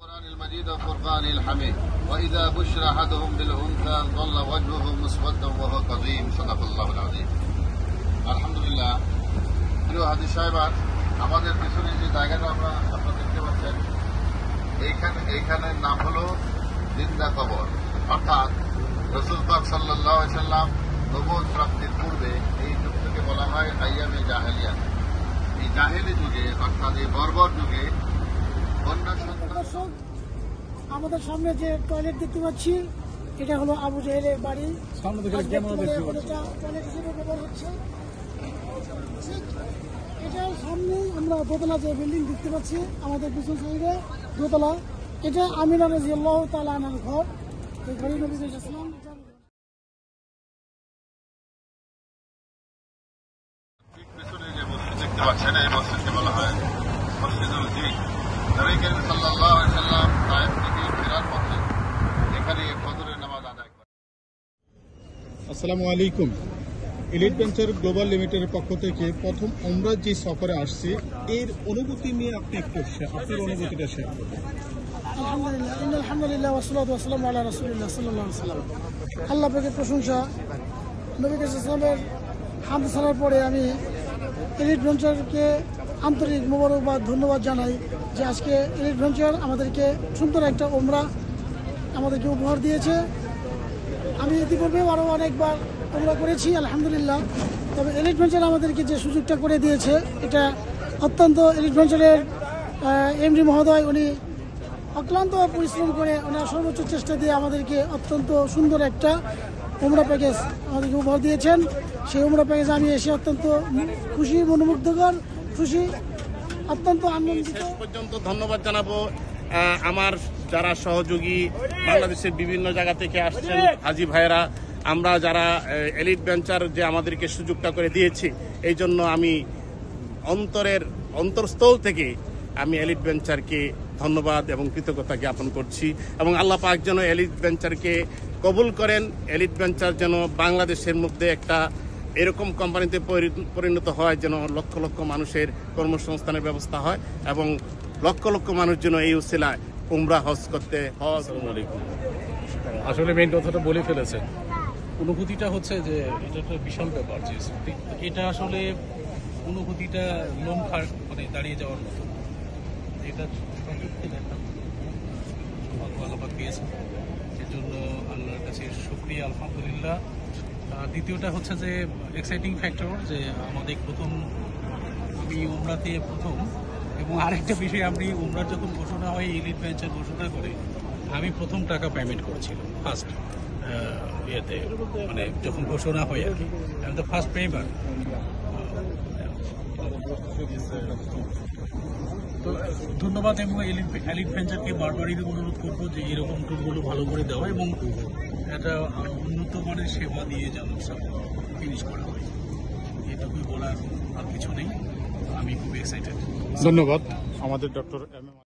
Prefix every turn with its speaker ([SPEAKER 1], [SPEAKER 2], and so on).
[SPEAKER 1] القرآن المجيد والفرقان الحميد وإذا بشر أحدهم بالأنثى ظل وجهه مسودا وهو كظيم صدق الله العظيم আলহামদুলিল্লাহ। প্রিয় হাজী সাহেব, আমাদের পিছনে যে জায়গাটা আপনারা দেখতে পাচ্ছেন, এইখানের নাম হলো জিন্দা কবর, অর্থাৎ রাসূল পাক সাল্লাল্লাহু আলাইহি সাল্লাম নবুয়ত প্রাপ্তির পূর্বে এই যুগটাকে বলা হয় আইয়ামে জাহেলিয়া। এই জাহেলি যুগে, অর্থাৎ এই বর্বর যুগে
[SPEAKER 2] আমাদের সামনে যে টয়লেট দেখতে পাচ্ছি, এটা হলো আবু জাহেলের বাড়ি। টয়লেট হিসেবে ব্যবহার হচ্ছে। এটার সামনে আমরা দোতলা যে বিল্ডিং দেখতে পাচ্ছি, আমাদের পিছন সাইডে দোতলা, এটা আমিনা রাদিয়াল্লাহু তাআলা আনহার ঘর। এই ঘরে নবী সাল্লাল্লাহু আলাইহি ওয়াসাল্লাম
[SPEAKER 1] ঠিক পিছনে যে মসজিদ দেখতে পাচ্ছেন, এই মসজিদকে বলা হয় মসজিদুল জিন। নবী করিম সাল্লাল্লাহু আলাইহি ওয়াসাল্লাম তায়েফ থেকে ফেরার পথে এখানে ফজরের নামাজ আদায় করেন।
[SPEAKER 3] আসসালামু আলাইকুম। এলিট ভেঞ্চার গ্লোবাল লিমিটেডের পক্ষ থেকে প্রথম আমরা যে সফরে আসছি, এর অনুভূতি নিয়ে আপনি একটু আপনার অনুভূতিটা শেয়ার করবেন।
[SPEAKER 2] আলহামদুলিল্লাহ ওয়াসসালাতু ওয়াসসালামু আলা রাসূলিল্লাহ সাল্লাল্লাহু আলাইহি ওয়াসাল্লাম। আল্লাহ পাকের প্রশংসা, নবী সাল্লাল্লাহু হামদ ছাড়ার পরে আমি এলিট ভেঞ্চারকে আন্তরিক মোবারকবাদ ধন্যবাদ জানাই যে আজকে এলিট ভেঞ্চার আমাদেরকে সুন্দর একটা ওমরা আমাদেরকে উপহার দিয়েছে। আমি ইতিপূর্বেও আরও অনেকবার ওমরা করেছি আলহামদুলিল্লাহ। তবে এলিট ভেঞ্চার আমাদেরকে যে সুযোগটা করে দিয়েছে, এটা অত্যন্ত এলিট ভেঞ্চারের এমডি মহোদয়, উনি অক্লান্ত পরিশ্রম করে ওনার সর্বোচ্চ চেষ্টা দিয়ে আমাদেরকে অত্যন্ত সুন্দর একটা ওমরা প্যাকেজ আমাদেরকে উপহার দিয়েছেন। সেই ওমরা প্যাকেজ আমি এসে অত্যন্ত খুশি, মনোমুগ্ধকর খুশি, অত্যন্ত আনন্দিত।
[SPEAKER 4] পর্যন্ত ধন্যবাদ জানাবো আমার যারা সহযোগী বাংলাদেশের বিভিন্ন জায়গা থেকে আসছেন হাজী ভাইয়েরা, আমরা যারা এলিট ভেঞ্চার যে আমাদেরকে সুযোগটা করে দিয়েছি, এই জন্য আমি অন্তরস্থল থেকে আমি এলিট ভেঞ্চারকে ধন্যবাদ এবং কৃতজ্ঞতা জ্ঞাপন করছি এবং আল্লাহ পাক যেন এলিট ভেঞ্চারকে কবুল করেন। এলিট ভেঞ্চার যেন বাংলাদেশের মধ্যে একটা এরকম কোম্পানিতে পরিণত হয় যেন লক্ষ লক্ষ মানুষের কর্মসংস্থানের ব্যবস্থা হয় এবং লক্ষ লক্ষ মানুষ যেন এই উসিলায় উমরা হজ করতে হয়।
[SPEAKER 5] আসসালামু আলাইকুম। আসলে মেইন কথাটা বলে ফেলেছেন। অনুভূতিটা হচ্ছে যে এটা একটা বিশাল ব্যাপার, যে এটা আসলে অনুভূতিটা লোম খাড় মানে দাঁড়িয়ে যাওয়ার মতো। এটা আল্লাহ পেয়েছে, এর জন্য আল্লাহর কাছে শুকরিয়া আলহামদুলিল্লাহ। দ্বিতীয়টা হচ্ছে যে এক্সাইটিং ফ্যাক্টর, যে আমাদের আমি উমরাতে প্রথম, এবং আরেকটা বিষয়, আমি উমরার যখন ঘোষণা হয় এলিট ভেঞ্চার ঘোষণা করে, আমি প্রথম টাকা পেমেন্ট করেছিলাম ফার্স্ট ইয়েতে, মানে যখন ঘোষণা হয় আর কি, আমি তো ফার্স্ট পেইবার। তো ধন্যবাদ, এবং এলিট ভেঞ্চারকে বারবারই অনুরোধ করবো যে এরকম ট্যুরগুলো ভালো করে দেওয়া এবং একটা উন্নত মানের সেবা দিয়ে যেন ফিনিশ করা হয়। এটুকুই বলার আর কিছু নেই। আমি খুব এক্সাইটেড।
[SPEAKER 3] ধন্যবাদ। আমাদের ডক্টর এম এম